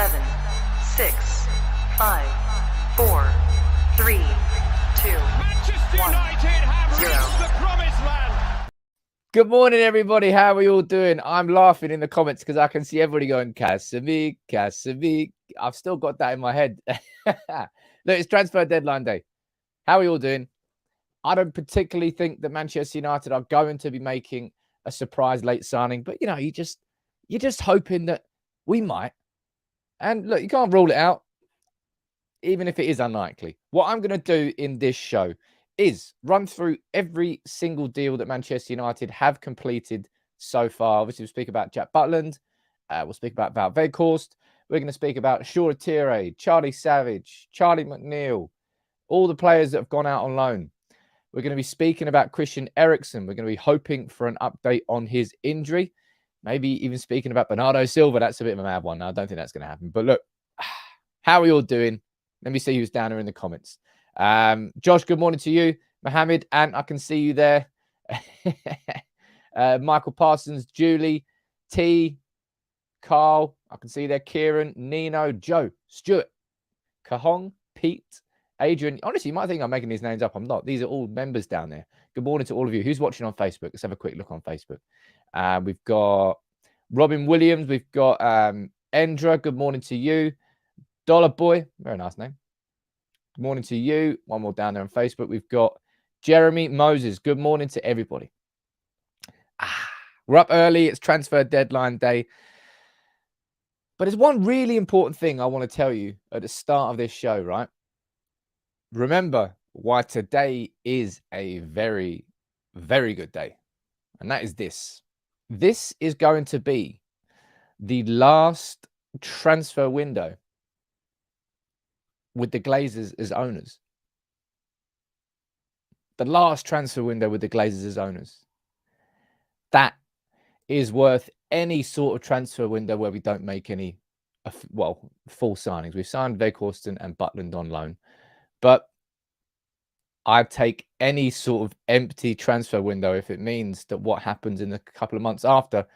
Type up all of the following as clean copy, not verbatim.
7, 6, 5, 4, 3, 2, Manchester United have 0. reached the promised land. Good morning, everybody. How are you all doing? I'm laughing in the comments because I can see everybody going, Casavic, Casavic. I've still got that in my head. Look, it's transfer deadline day. How are you all doing? I don't particularly think that Manchester United are going to be making a surprise late signing, but you're just hoping that we might. And look, you can't rule it out, even if it is unlikely. What I'm going to do in this show is run through every single deal that Manchester United have completed so far. Obviously, we'll speak about Jack Butland. We'll speak about Wout Weghorst. We're going to speak about Shaw Tire, Charlie Savage, Charlie McNeil, all the players that have gone out on loan. We're going to be speaking about Christian Eriksen. We're going to be hoping for an update on his injury. Maybe even speaking about Bernardo Silva. That's a bit of a mad one. I don't think that's going to happen. But look, how are you all doing? Let me see who's down there in the comments. Josh, good morning to you. Mohammed, and I can see you there. Michael Parsons, Julie, T, Carl, I can see you there. Kieran, Nino, Joe, Stuart, Kahong, Pete, Adrian. Honestly, you might think I'm making these names up. I'm not. These are all members down there. Good morning to all of you. Who's watching on Facebook? Let's have a quick look on Facebook. We've got Robin Williams. We've got Endra. Good morning to you. Dollar Boy. Very nice name. Good morning to you. One more down there on Facebook. We've got Jeremy Moses. Good morning to everybody. We're up early. It's transfer deadline day. But there's one really important thing I want to tell you at the start of this show, right? Remember why today is a very, very good day. And that is this. This is going to be the last transfer window with the Glazers as owners. The last transfer window with the Glazers as owners. That is worth any sort of transfer window where we don't make any, full signings. We've signed Weghorst and Butland on loan. But I'd take any sort of empty transfer window if it means that what happens in a couple of months after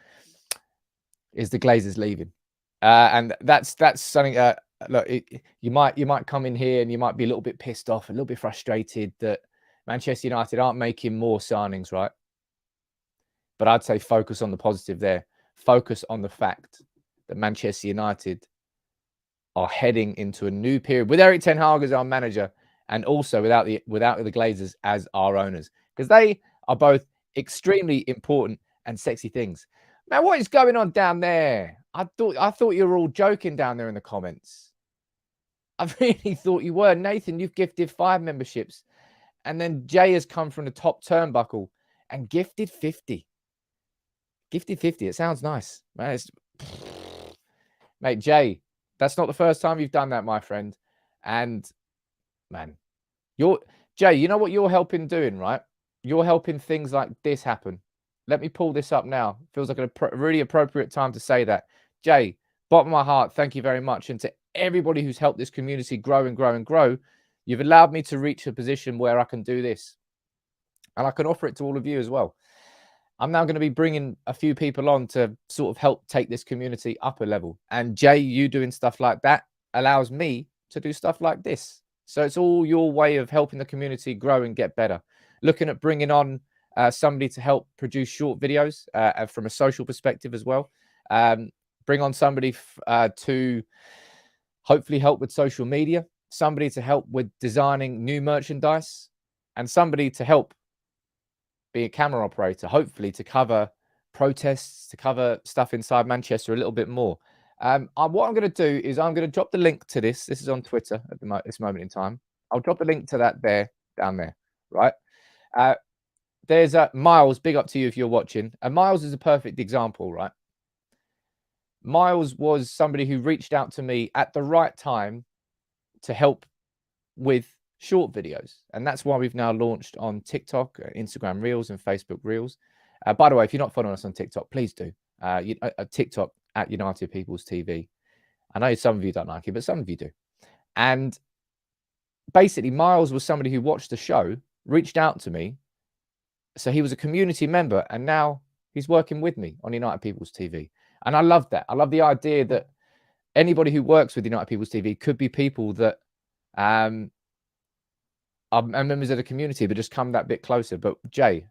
is the Glazers leaving. And that's something... look, you might come in here and you might be a little bit pissed off, a little bit frustrated that Manchester United aren't making more signings, right? But I'd say focus on the positive there. Focus on the fact that Manchester United are heading into a new period with Erik ten Hag as our manager and also without the Glazers as our owners, because they are both extremely important and sexy things. Man, what is going on down there? I thought you were all joking down there in the comments. I really thought you were. Nathan, you've gifted 5 memberships. And then Jay has come from the top turnbuckle and gifted 50. Gifted 50. It sounds nice. Man, mate, Jay, that's not the first time you've done that, my friend. And, man, Jay, you know what you're helping doing, right? You're helping things like this happen. Let me pull this up now. Feels like a really appropriate time to say that. Jay, bottom of my heart, thank you very much. And to everybody who's helped this community grow and grow and grow, you've allowed me to reach a position where I can do this. And I can offer it to all of you as well. I'm now going to be bringing a few people on to sort of help take this community up a level. And Jay, you doing stuff like that allows me to do stuff like this. So it's all your way of helping the community grow and get better. Looking at bringing on somebody to help produce short videos from a social perspective as well. Bring on somebody to hopefully help with social media, somebody to help with designing new merchandise, and somebody to help be a camera operator, hopefully to cover protests, to cover stuff inside Manchester a little bit more. What I'm going to do is I'm going to drop the link to this. This is on Twitter at this moment in time. I'll drop the link to that down there, right? There's Miles, big up to you if you're watching. And Miles is a perfect example, right? Miles was somebody who reached out to me at the right time to help with short videos. And that's why we've now launched on TikTok, Instagram Reels and Facebook Reels. By the way, if you're not following us on TikTok, please do. TikTok at United People's TV. I know some of you don't like it, but some of you do. And basically, Miles was somebody who watched the show, reached out to me. So he was a community member, and now he's working with me on United People's TV. And I love that. I love the idea that anybody who works with United People's TV could be people that are members of the community, but just come that bit closer. But Jay,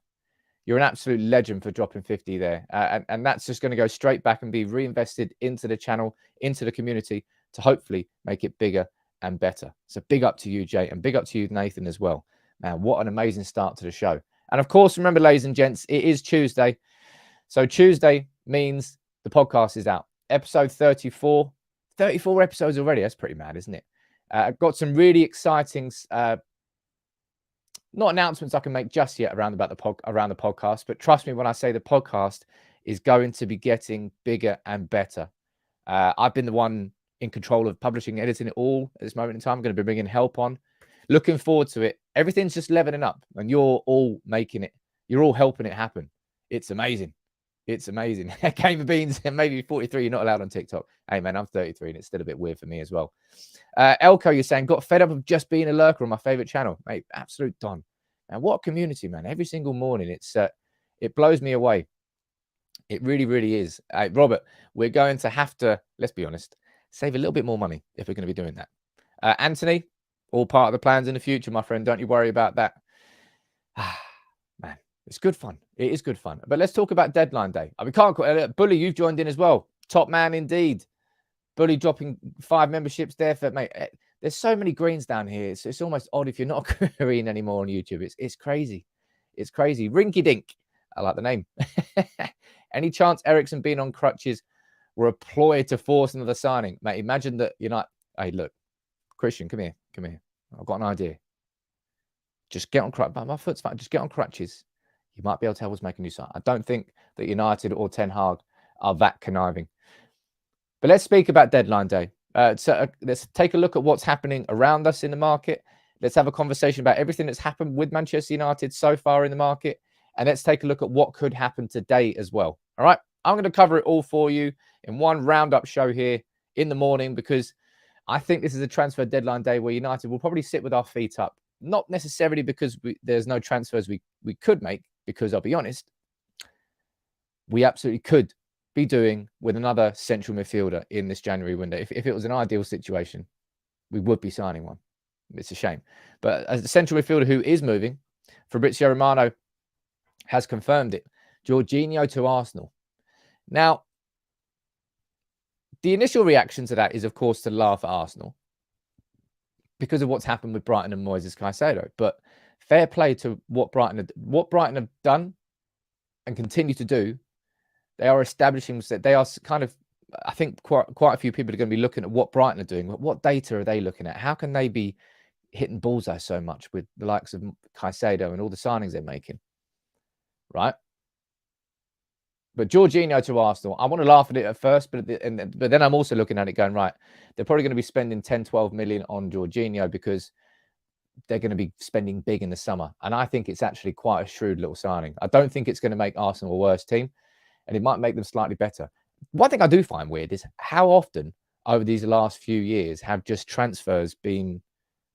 you're an absolute legend for dropping 50 there. And that's just going to go straight back and be reinvested into the channel, into the community, to hopefully make it bigger and better. So big up to you, Jay, and big up to you, Nathan, as well. Man, what an amazing start to the show. And of course, remember, ladies and gents, it is Tuesday. So Tuesday means the podcast is out. Episode 34. 34 episodes already. That's pretty mad, isn't it? I've got some really exciting, not announcements I can make just yet around the podcast, but trust me when I say the podcast is going to be getting bigger and better. I've been the one in control of publishing, editing it all at this moment in time. I'm going to be bringing help on. Looking forward to it. Everything's just leveling up, and you're all making it. You're all helping it happen. It's amazing. It's amazing. Gamer Beans, maybe 43. You're not allowed on TikTok. Hey, man, I'm 33, and it's still a bit weird for me as well. Elko, you're saying, got fed up of just being a lurker on my favorite channel. Mate, absolute don. And what a community, man. Every single morning, it blows me away. It really, really is. Robert, we're going to have to, let's be honest, save a little bit more money if we're going to be doing that. Anthony, all part of the plans in the future, my friend. Don't you worry about that. Man, it's good fun. It is good fun. But let's talk about deadline day. We can't. Bully, you've joined in as well. Top man indeed. Bully dropping 5 memberships there for, mate. There's so many greens down here. It's almost odd if you're not a green anymore on YouTube. It's crazy. It's crazy. Rinky Dink. I like the name. Any chance Eriksen being on crutches were a ploy to force another signing? Mate, imagine that you're not. Hey, look, Christian, come here. Come here. I've got an idea. Just get on crutches. My foot's fine. Just get on crutches. You might be able to help us make a new sign. I don't think that United or Ten Hag are that conniving. But let's speak about deadline day. So let's take a look at what's happening around us in the market. Let's have a conversation about everything that's happened with Manchester United so far in the market. And let's take a look at what could happen today as well. All right. I'm going to cover it all for you in one roundup show here in the morning, because I think this is a transfer deadline day where United will probably sit with our feet up. Not necessarily because there's no transfers we could make, because I'll be honest, we absolutely could be doing with another central midfielder in this January window. If it was an ideal situation, we would be signing one. It's a shame. But as the central midfielder who is moving, Fabrizio Romano has confirmed it. Jorginho to Arsenal. Now, the initial reaction to that is, of course, to laugh at Arsenal because of what's happened with Brighton and Moises Caicedo. But fair play to what Brighton have done and continue to do. They are establishing that they are kind of, I think quite a few people are going to be looking at what Brighton are doing. What data are they looking at? How can they be hitting bullseye so much with the likes of Caicedo and all the signings they're making? Right? But Jorginho to Arsenal, I want to laugh at it at first, but then I'm also looking at it going, right, they're probably going to be spending 10, 12 million on Jorginho because they're going to be spending big in the summer. And I think it's actually quite a shrewd little signing. I don't think it's going to make Arsenal a worse team, and it might make them slightly better. One thing I do find weird is how often over these last few years have just transfers been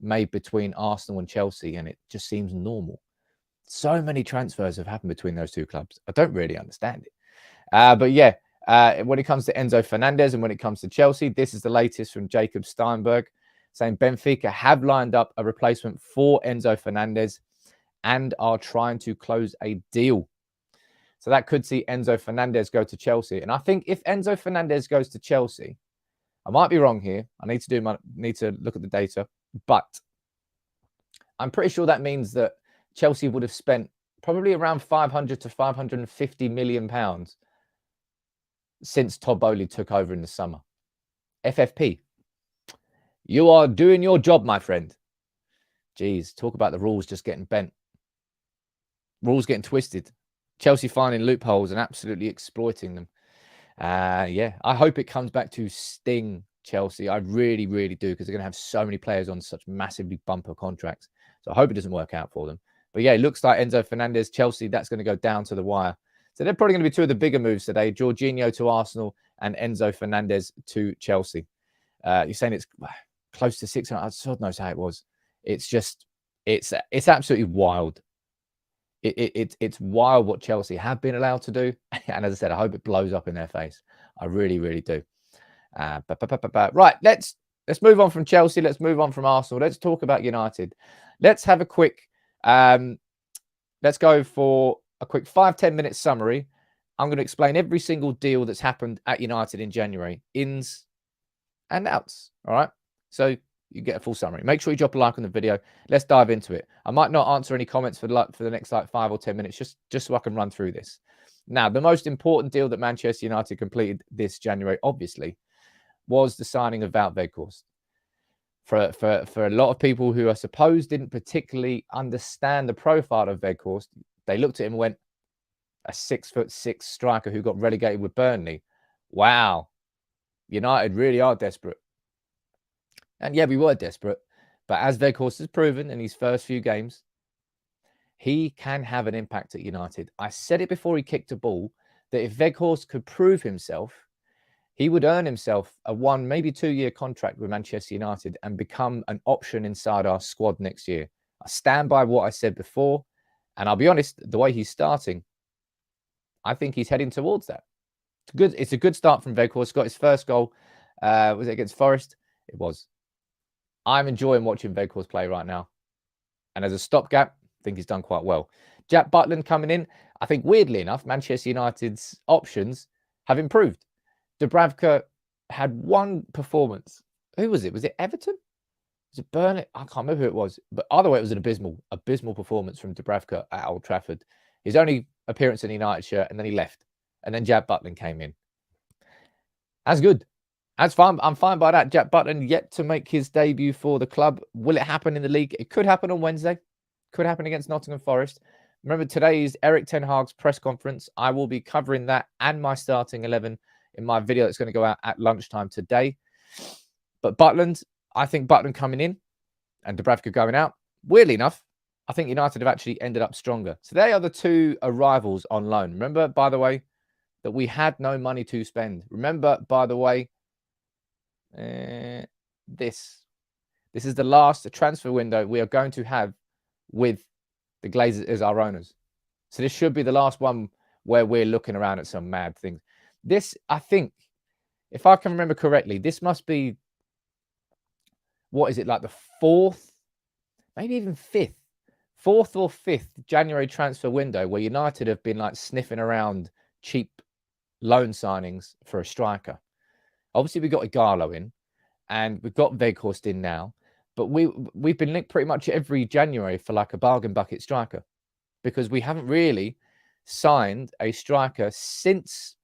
made between Arsenal and Chelsea, and it just seems normal. So many transfers have happened between those two clubs. I don't really understand it. But yeah, when it comes to Enzo Fernandez and when it comes to Chelsea, this is the latest from Jacob Steinberg, saying Benfica have lined up a replacement for Enzo Fernandez and are trying to close a deal. So that could see Enzo Fernandez go to Chelsea. And I think if Enzo Fernandez goes to Chelsea, I might be wrong here. I need to look at the data, but I'm pretty sure that means that Chelsea would have spent probably around 500 to 550 million pounds since Todd Bowley took over in the summer. FFP. You are doing your job, my friend. Jeez, talk about the rules just getting bent. Rules getting twisted. Chelsea finding loopholes and absolutely exploiting them. Yeah, I hope it comes back to sting Chelsea. I really, really do, because they're going to have so many players on such massively bumper contracts. So I hope it doesn't work out for them. But yeah, it looks like Enzo Fernandez, Chelsea, that's going to go down to the wire. So they're probably going to be two of the bigger moves today. Jorginho to Arsenal and Enzo Fernandez to Chelsea. You're saying it's close to 600. God knows how it was. It's just, it's absolutely wild. It's wild what Chelsea have been allowed to do. And as I said, I hope it blows up in their face. I really, really do. Right, let's move on from Chelsea. Let's move on from Arsenal. Let's talk about United. Let's have a quick, let's go for a quick 5-10 minute summary. I'm going to explain every single deal that's happened at United in January, ins and outs. All right. So you get a full summary. Make sure you drop a like on the video. Let's dive into it. I might not answer any comments for the next 5 or 10 minutes, just so I can run through this. Now, the most important deal that Manchester United completed this January, obviously, was the signing of Wout Weghorst. For a lot of people who I suppose didn't particularly understand the profile of Weghorst, they looked at him and went, a 6'6" striker who got relegated with Burnley. Wow. United really are desperate. And yeah, we were desperate. But as Weghorst has proven in his first few games, he can have an impact at United. I said it before he kicked a ball, that if Weghorst could prove himself, he would earn himself a 1, maybe 2-year contract with Manchester United and become an option inside our squad next year. I stand by what I said before. And I'll be honest, the way he's starting, I think he's heading towards that. It's a good start from Weghorst. Got his first goal. Was it against Forest? It was. I'm enjoying watching Weghorst play right now. And as a stopgap, I think he's done quite well. Jack Butland coming in. I think, weirdly enough, Manchester United's options have improved. Dubravka had one performance. Who was it? Was it Everton? Was it Burnley? I can't remember who it was. But either way, it was an abysmal performance from Dubravka at Old Trafford. His only appearance in the United shirt, and then he left. And then Jack Butland came in. That's good. That's fine. I'm fine by that. Jack Butland yet to make his debut for the club. Will it happen in the league? It could happen on Wednesday. Could happen against Nottingham Forest. Remember, today is Erik Ten Hag's press conference. I will be covering that and my starting 11 in my video that's going to go out at lunchtime today. But Butland, I think Butland coming in and Dubravka going out. Weirdly enough, I think United have actually ended up stronger. So they are the two arrivals on loan. Remember, by the way, that we had no money to spend. Remember, by the way, this is the last transfer window we are going to have with the Glazers as our owners. So this should be the last one where we're looking around at some mad things. This, I think, if I can remember correctly, this must be, what is it, like the 4th, maybe even 5th, 4th or 5th January transfer window where United have been like sniffing around cheap loan signings for a striker. Obviously, we got Igalo in and we've got Weghorst in now, but we've been linked pretty much every January for like a bargain bucket striker because we haven't really signed a striker since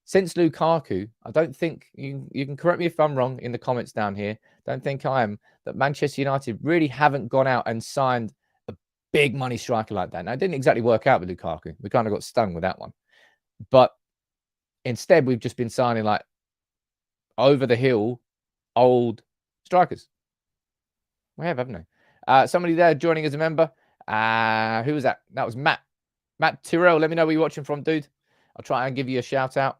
Lukaku. I don't think, you can correct me if I'm wrong in the comments down here, don't think I am, that Manchester United really haven't gone out and signed a big money striker like that. Now, it didn't exactly work out with Lukaku. We kind of got stung with that one. But instead, we've just been signing like over the hill old strikers. We have, haven't we? Somebody there joining as a member. Who was that? That was Matt. Matt Tyrrell. Let me know where you're watching from, dude. I'll try and give you a shout out.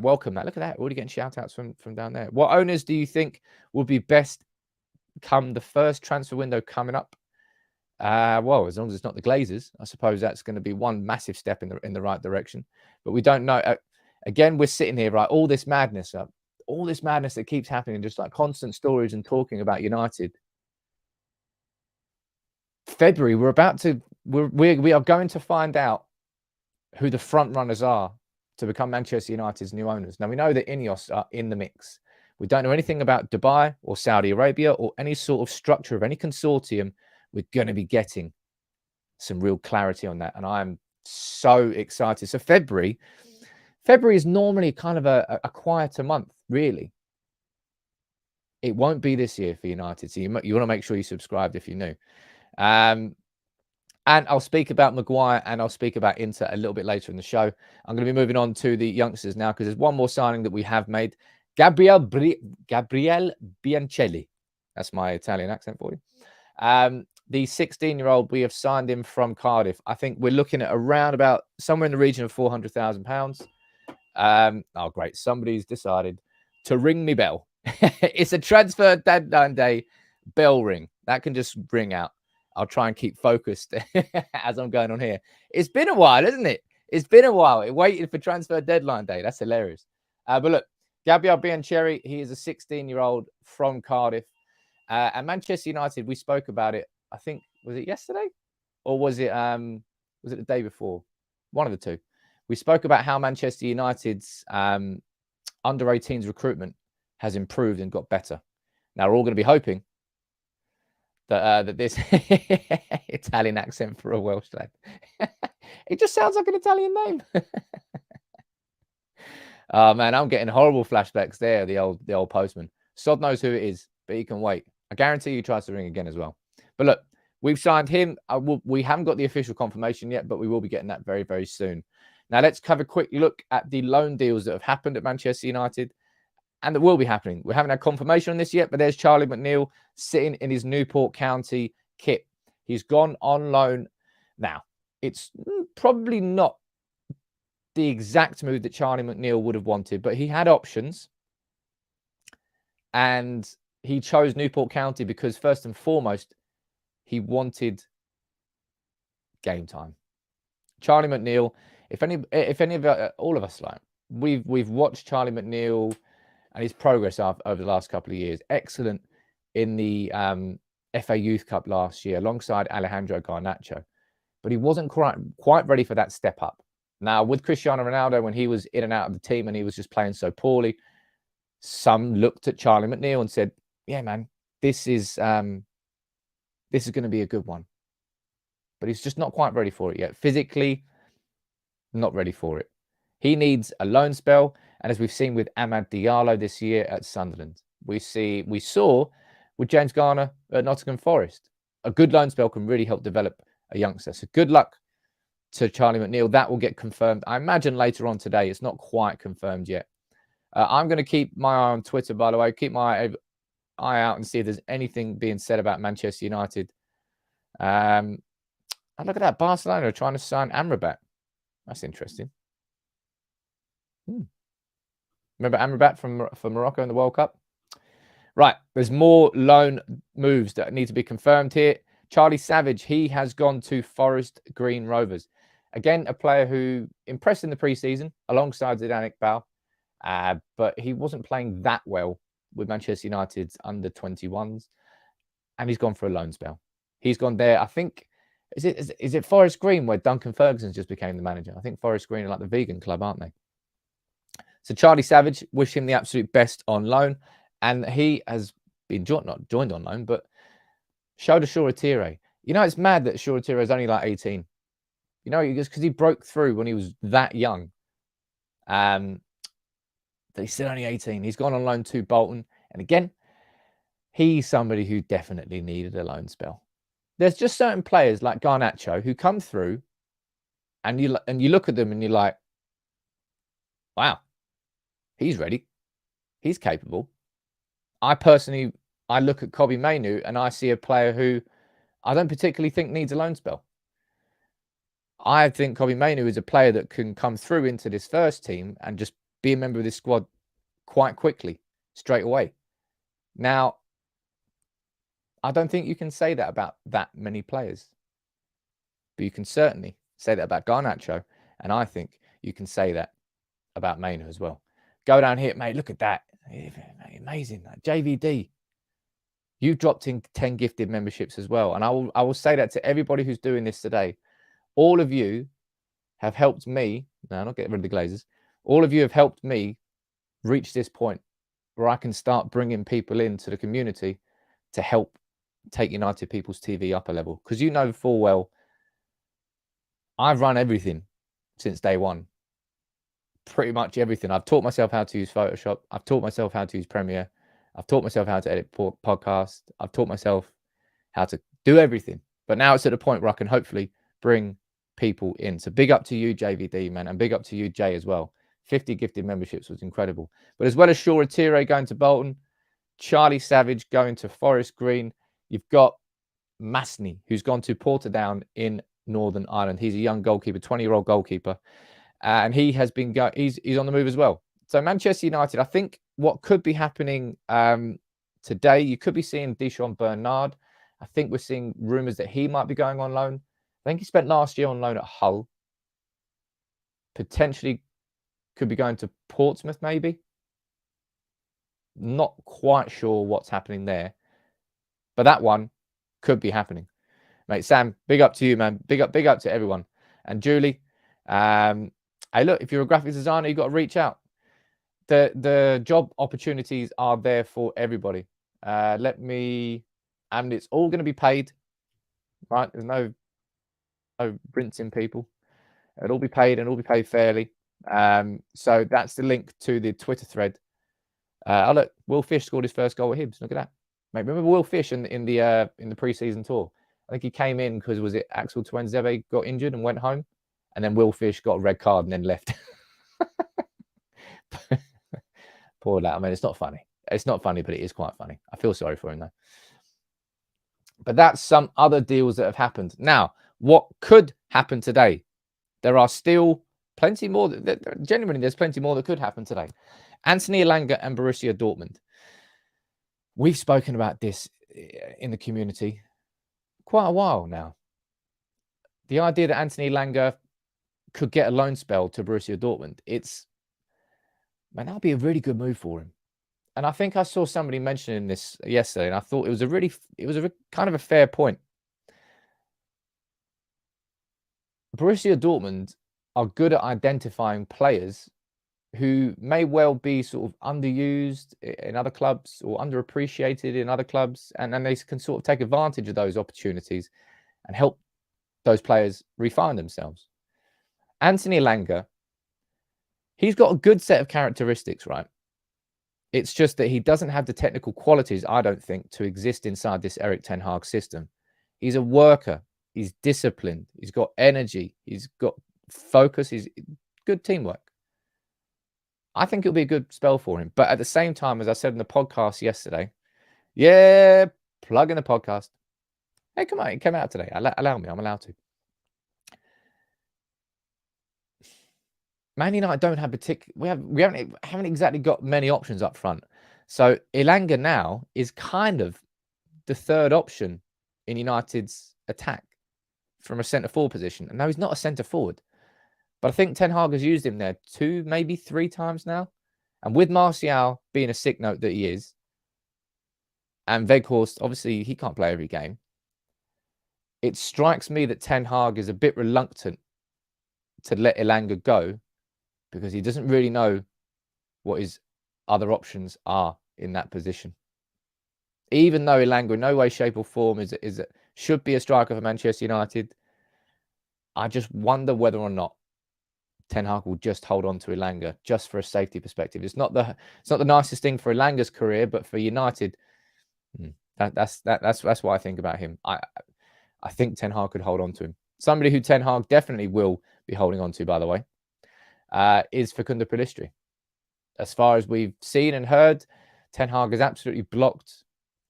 Welcome, Matt. Look at that. Already getting shout outs from down there. What owners do you think would be best come the first transfer window coming up? Well, as long as it's not the Glazers, I suppose that's going to be one massive step in the right direction. But we don't know. Again, we're sitting here, right? All this madness that keeps happening, just like constant stories and talking about United. February, we are going to find out who the front runners are to become Manchester United's new owners. Now, we know that Ineos are in the mix. We don't know anything about Dubai or Saudi Arabia or any sort of structure of any consortium. We're going to be getting some real clarity on that. And I'm so excited. So February is normally kind of a quieter month, really. It won't be this year for United. So you want to make sure you subscribed if you're new. And I'll speak about Maguire and I'll speak about Inter a little bit later in the show. I'm going to be moving on to the youngsters now because there's one more signing that we have made. Gabriel Biancelli. That's my Italian accent for you. The 16-year-old, we have signed him from Cardiff. I think we're looking at around about somewhere in the region of £400,000. Oh, great. Somebody's decided to ring me bell. It's a transfer deadline day bell ring. That can just ring out. I'll try and keep focused as I'm going on here. It's been a while, isn't it? It's been a while. It waited for transfer deadline day. That's hilarious. But look, Gabriel Biancheri, he is a 16-year-old from Cardiff. And Manchester United, we spoke about it, I think, was it yesterday? Or was it the day before? One of the two. We spoke about how Manchester United's under 18s recruitment has improved and got better. Now we're all going to be hoping that this Italian accent for a Welsh lad. It just sounds like an Italian name. Oh man, I'm getting horrible flashbacks there. The old postman. Sod knows who it is, but he can wait. I guarantee he tries to ring again as well. But look, we've signed him. We haven't got the official confirmation yet, but we will be getting that very, very soon. Now let's have a quick look at the loan deals that have happened at Manchester United and that will be happening. We haven't had confirmation on this yet, but there's Charlie McNeil sitting in his Newport County kit. He's gone on loan. Now, it's probably not the exact move that Charlie McNeil would have wanted, but he had options. And he chose Newport County because, first and foremost, he wanted game time. Charlie McNeil, if any of all of us, like we've watched Charlie McNeil and his progress over the last couple of years. Excellent in the FA Youth Cup last year alongside Alejandro Garnacho, but he wasn't quite ready for that step up. Now, with Cristiano Ronaldo, when he was in and out of the team and he was just playing so poorly, some looked at Charlie McNeil and said, yeah, man, this is going to be a good one. But he's just not quite ready for it yet. Physically, not ready for it. He needs a loan spell. And as we've seen with Amad Diallo this year at Sunderland, we saw with James Garner at Nottingham Forest, a good loan spell can really help develop a youngster. So good luck to Charlie McNeil. That will get confirmed, I imagine, later on today. It's not quite confirmed yet. I'm going to keep my eye on Twitter, by the way. Keep my eye out and see if there's anything being said about Manchester United. And look at that. Barcelona are trying to sign Amrabat. That's interesting. Remember Amrabat from Morocco in the World Cup? Right. There's more loan moves that need to be confirmed here. Charlie Savage, he has gone to Forest Green Rovers. Again, a player who impressed in the preseason alongside Zidane Iqbal. But he wasn't playing that well with Manchester United's under-21s. And he's gone for a loan spell. He's gone there. I think, is it Forest Green where Duncan Ferguson just became the manager? I think Forest Green are like the vegan club, aren't they? So Charlie Savage, wish him the absolute best on loan. And he has been not joined on loan, but showed a Shoretire. You know, it's mad that Shoretire is only like 18. You know, just because he broke through when he was that young. That he's still only 18. He's gone on loan to Bolton. And again, he's somebody who definitely needed a loan spell. There's just certain players like Garnacho who come through and you look at them and you're like, wow, he's ready. He's capable. I look at Kobbie Mainoo and I see a player who I don't particularly think needs a loan spell. I think Kobbie Mainoo is a player that can come through into this first team and just be a member of this squad quite quickly, straight away. Now, I don't think you can say that about that many players. But you can certainly say that about Garnacho. And I think you can say that about Mainoo as well. Go down here, mate. Look at that. Amazing. JVD. You've dropped in 10 gifted memberships as well. And I will say that to everybody who's doing this today. All of you have helped me. No, not getting rid of the Glazers. All of you have helped me reach this point where I can start bringing people into the community to help take United People's TV up a level. Because you know full well, I've run everything since day one. Pretty much everything. I've taught myself how to use Photoshop. I've taught myself how to use Premiere. I've taught myself how to edit podcasts. I've taught myself how to do everything. But now it's at a point where I can hopefully bring people in. So big up to you, JVD, man. And big up to you, Jay, as well. 50 gifted memberships was incredible. But as well as Shoretire going to Bolton, Charlie Savage going to Forest Green, you've got Masney, who's gone to Portadown in Northern Ireland. He's a young goalkeeper, 20-year-old goalkeeper. And he has been he's on the move as well. So Manchester United, I think what could be happening today, you could be seeing Deschamps Bernard. I think we're seeing rumours that he might be going on loan. I think he spent last year on loan at Hull. Potentially could be going to Portsmouth, maybe. Not quite sure what's happening there, but that one could be happening. Mate, Sam, big up to you, man. Big up to everyone. And Julie, hey, look, if you're a graphics designer, you've got to reach out. The job opportunities are there for everybody. And it's all going to be paid, right? There's no rinsing people. It'll all be paid and all be paid fairly. So that's the link to the Twitter thread. Oh look, Will Fish scored his first goal at Hibs. Look at that. Mate, remember Will Fish in the pre-season tour? I think he came in because was it Axel Tuanzebe got injured and went home, and then Will Fish got a red card and then left. Poor lad. I mean, it's not funny. It's not funny, but it is quite funny. I feel sorry for him though. But that's some other deals that have happened. Now, what could happen today? There are still plenty more. Genuinely, there's plenty more that could happen today. Anthony Elanga and Borussia Dortmund. We've spoken about this in the community quite a while now. The idea that Anthony Elanga could get a loan spell to Borussia Dortmund, that'll be a really good move for him. And I think I saw somebody mentioning this yesterday, and I thought it was a kind of a fair point. Borussia Dortmund are good at identifying players who may well be sort of underused in other clubs or underappreciated in other clubs, and they can sort of take advantage of those opportunities and help those players refine themselves. Anthony Elanga, he's got a good set of characteristics, right? It's just that he doesn't have the technical qualities, I don't think, to exist inside this Erik ten Hag system. He's a worker. He's disciplined. He's got energy. He's got focus. He's good teamwork. I think it'll be a good spell for him. But at the same time, as I said in the podcast yesterday, plug in the podcast. Hey, come on, it came out today. Allow me. I'm allowed to. Man United don't have we haven't exactly got many options up front. So Elanga now is kind of the third option in United's attack from a centre forward position. And no, he's not a centre forward. But I think Ten Hag has used him there 2, maybe 3 times now. And with Martial being a sick note that he is, and Weghorst, obviously he can't play every game, it strikes me that Ten Hag is a bit reluctant to let Elanga go because he doesn't really know what his other options are in that position. Even though Elanga in no way, shape or form should be a striker for Manchester United, I just wonder whether or not Ten Hag will just hold on to Elanga just for a safety perspective. It's not the nicest thing for Elanga's career, but for United, that's what I think about him. I think Ten Hag could hold on to him. Somebody who Ten Hag definitely will be holding on to, by the way, is Facundo Pellistri. As far as we've seen and heard, Ten Hag has absolutely blocked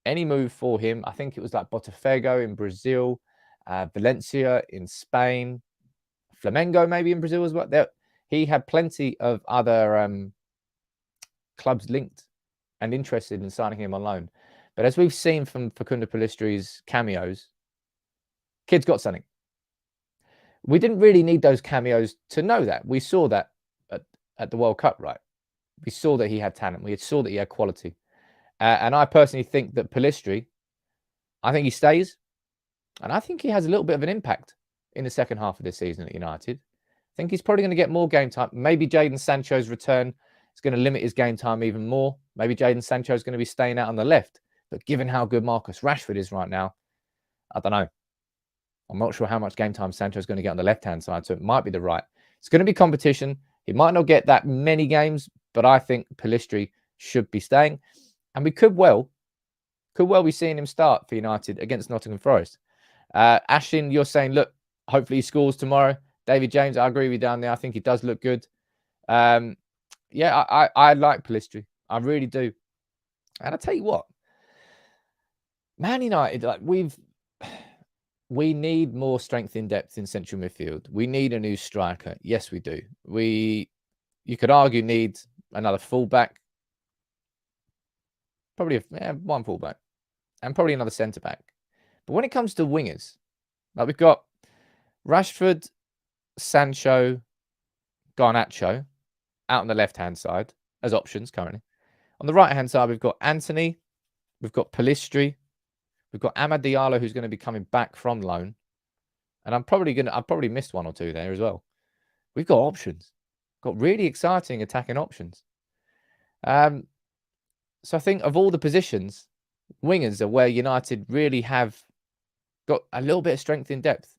any move for him. I think it was like Botafogo in Brazil, Valencia in Spain, Flamengo maybe in Brazil as well. He had plenty of other clubs linked and interested in signing him on loan. But as we've seen from Facundo Pellistri's cameos, kid's got something. We didn't really need those cameos to know that. We saw that at the World Cup, right? We saw that he had talent. We saw that he had quality. And I personally think that Pellistri, I think he stays. And I think he has a little bit of an impact in the second half of this season at United. I think he's probably going to get more game time. Maybe Jadon Sancho's return is going to limit his game time even more. Maybe Jadon Sancho is going to be staying out on the left. But given how good Marcus Rashford is right now, I don't know. I'm not sure how much game time Sancho's going to get on the left-hand side, so it might be the right. It's going to be competition. He might not get that many games, but I think Pellistri should be staying. And we could well be seeing him start for United against Nottingham Forest. Ashlyn, you're saying, look, hopefully he scores tomorrow. David James, I agree with you down there. I think he does look good. I like Pellistri. I really do. And I tell you what, Man United, we need more strength in depth in central midfield. We need a new striker. Yes, we do. You could argue need another fullback. Probably one fullback. And probably another centre-back. But when it comes to wingers, we've got Rashford, Sancho, Garnacho out on the left-hand side as options currently. On the right-hand side, we've got Anthony, we've got Pellistri, we've got Amad Diallo, who's going to be coming back from loan. And I've probably missed one or two there as well. We've got options. Got really exciting attacking options. So I think of all the positions, wingers are where United really have got a little bit of strength in depth.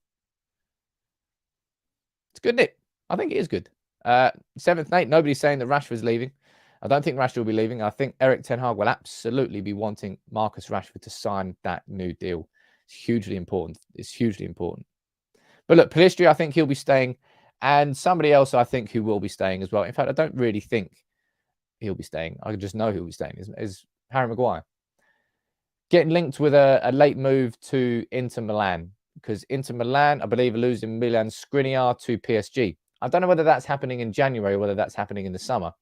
It's good, isn't it? I think it is good. 7th and 8th, nobody's saying that Rashford's leaving. I don't think Rashford will be leaving. I think Erik ten Hag will absolutely be wanting Marcus Rashford to sign that new deal. It's hugely important. It's hugely important. But look, Pellistri, I think he'll be staying. And somebody else I think who will be staying as well. In fact, I don't really think he'll be staying. I just know he'll be staying. Is Harry Maguire. Getting linked with a late move to Inter Milan. Because Inter Milan, I believe, are losing Milan Skriniar to PSG. I don't know whether that's happening in January or whether that's happening in the summer.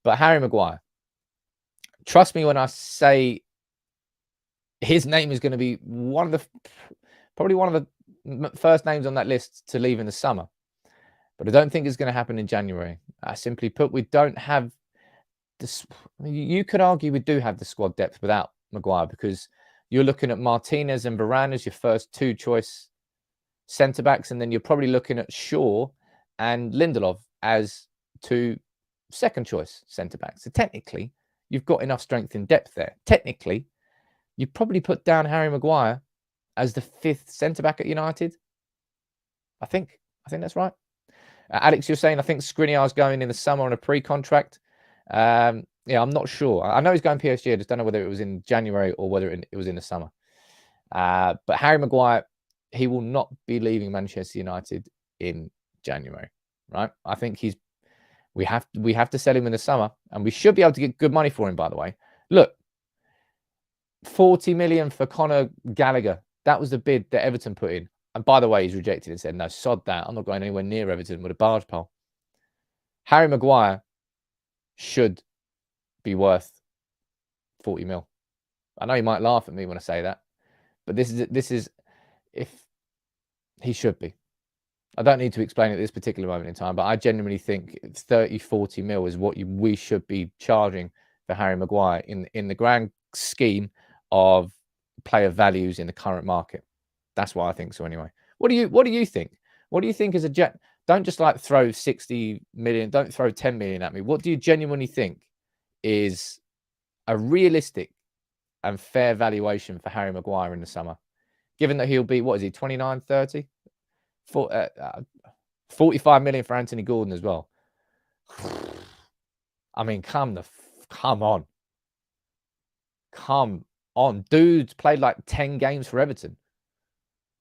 But Harry Maguire, trust me when I say his name is going to be probably one of the first names on that list to leave in the summer. But I don't think it's going to happen in January. Simply put, we don't have this. You could argue we do have the squad depth without Maguire, because you're looking at Martinez and Varane as your first two choice centre backs, and then you're probably looking at Shaw and Lindelof as two second choice centre backs. So technically, you've got enough strength in depth there. Technically, you probably put down Harry Maguire as the 5th centre back at United. I think that's right. Alex, you're saying I think Skriniar's going in the summer on a pre-contract. Yeah, I'm not sure. I know he's going PSG. I just don't know whether it was in January or whether it was in the summer. But Harry Maguire, he will not be leaving Manchester United in January, right? I think we have to sell him in the summer, and we should be able to get good money for him, by the way. Look, 40 million for Conor Gallagher. That was the bid that Everton put in. And by the way, he's rejected and said, no, sod that. I'm not going anywhere near Everton with a barge pole. Harry Maguire should be worth 40 mil. I know you might laugh at me when I say that, but this is if he should be. I don't need to explain at this particular moment in time, but I genuinely think 30, 40 mil is what we should be charging for Harry Maguire in the grand scheme of player values in the current market. That's what I think. So anyway, what do you think? What do you think is a jet? Don't just like throw 60 million. Don't throw 10 million at me. What do you genuinely think is a realistic and fair valuation for Harry Maguire in the summer? Given that he'll be, what is he, 29, 30? 45 million for Anthony Gordon as well. I mean, come on. Come on. Dude's played like 10 games for Everton.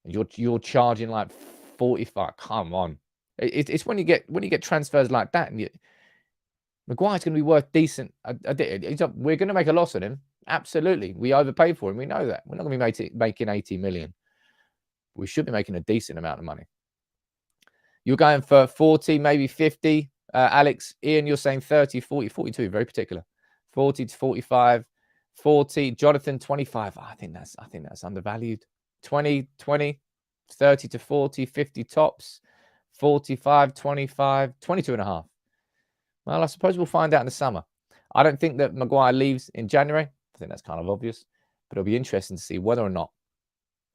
You're charging like 45. Come on. It's when you get transfers like that, and Maguire's going to be worth decent. We're going to make a loss on him. Absolutely. We overpaid for him. We know that. We're not going to be making 80 million. We should be making a decent amount of money. You're going for 40, maybe 50. Alex, Ian, you're saying 30, 40, 42. Very particular. 40 to 45, 40. Jonathan, 25. I think that's undervalued. 20, 30 to 40, 50 tops, 45, 25, 22 and a half. Well, I suppose we'll find out in the summer. I don't think that Maguire leaves in January. I think that's kind of obvious. But it'll be interesting to see whether or not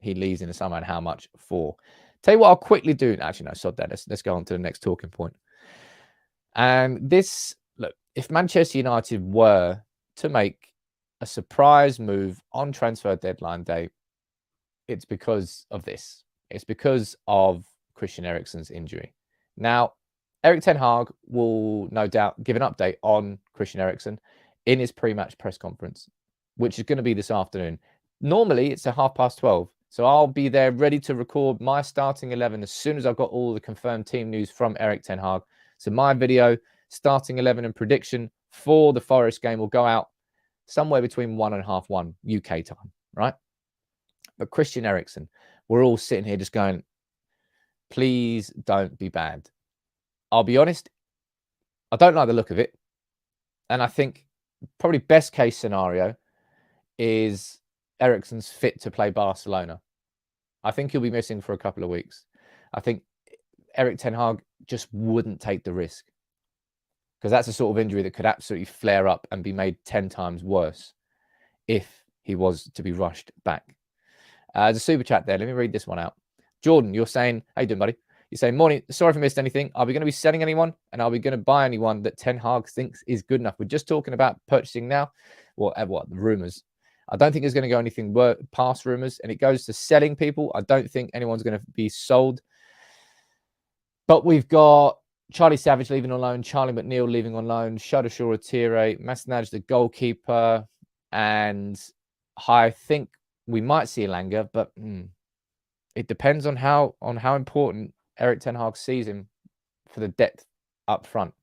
he leaves in the summer and how much for. Tell you what I'll quickly do. Actually, no, sod that. Let's go on to the next talking point. And this, look, if Manchester United were to make a surprise move on transfer deadline day, it's because of this. It's because of Christian Eriksen's injury. Now, Erik ten Hag will no doubt give an update on Christian Eriksen in his pre-match press conference, which is going to be this afternoon. Normally, it's at 12:30. So I'll be there ready to record my starting 11 as soon as I've got all the confirmed team news from Erik ten Hag. So my video, starting 11 and prediction for the Forest game will go out somewhere between 1 and half 1 UK time, right? But Christian Eriksen, we're all sitting here just going, please don't be bad. I'll be honest, I don't like the look of it. And I think probably best case scenario is Eriksen's fit to play Barcelona. I think he'll be missing for a couple of weeks. I think Erik ten Hag just wouldn't take the risk. because that's a sort of injury that could absolutely flare up and be made 10 times worse if he was to be rushed back. There's a super chat there. Let me read this one out. Jordan, you're saying, how you doing, buddy? You're saying, morning, sorry if I missed anything. Are we going to be selling anyone? And are we going to buy anyone that Ten Hag thinks is good enough? We're just talking about purchasing now. What the rumours. I don't think there's going to go anything past rumours. And it goes to selling people. I don't think anyone's going to be sold. But we've got Charlie Savage leaving on loan, Charlie McNeil leaving on loan, Shadashura Tire, Masanaj, the goalkeeper. And I think we might see Elanga, but it depends on how important Erik Ten Hag sees him for the depth up front.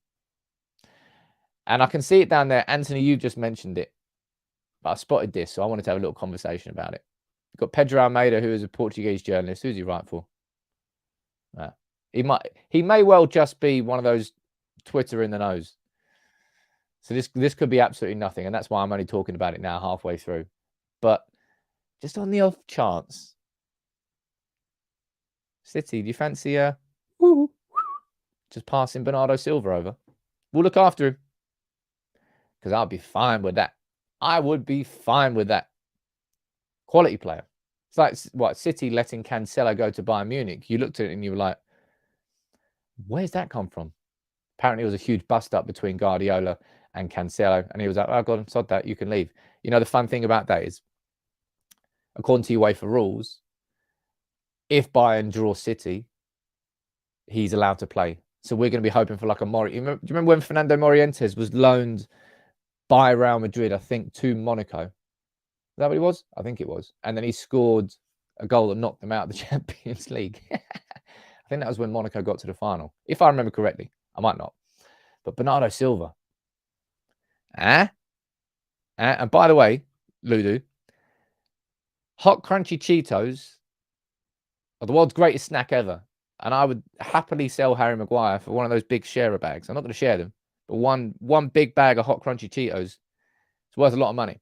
And I can see it down there. Anthony, you just mentioned it, but I spotted this, so I wanted to have a little conversation about it. You've got Pedro Almeida, who is a Portuguese journalist. Who's he write for? He may well just be one of those Twitter in the nose. So this could be absolutely nothing, and that's why I'm only talking about it now, halfway through. But just on the off chance, City, do you fancy just passing Bernardo Silva over? We'll look after him, because I'll be fine with that. I would be fine with that. Quality player. It's like what City letting Cancelo go to Bayern Munich. You looked at it and you were like, where's that come from? Apparently, it was a huge bust up between Guardiola and Cancelo, and he was like, "Oh God, sod that, you can leave." You know, the fun thing about that is, according to UEFA rules, if Bayern draw City, he's allowed to play. So we're going to be hoping for like a Mori. Do you remember when Fernando Morientes was loaned by Real Madrid, I think, to Monaco? Is that what he was? I think it was. And then he scored a goal that knocked them out of the Champions League. I think that was when Monaco got to the final, if I remember correctly. I might not. But Bernardo Silva. And by the way, Ludu, hot crunchy Cheetos are the world's greatest snack ever. And I would happily sell Harry Maguire for one of those big sharer bags. I'm not going to share them. But one big bag of hot crunchy Cheetos, it's worth a lot of money.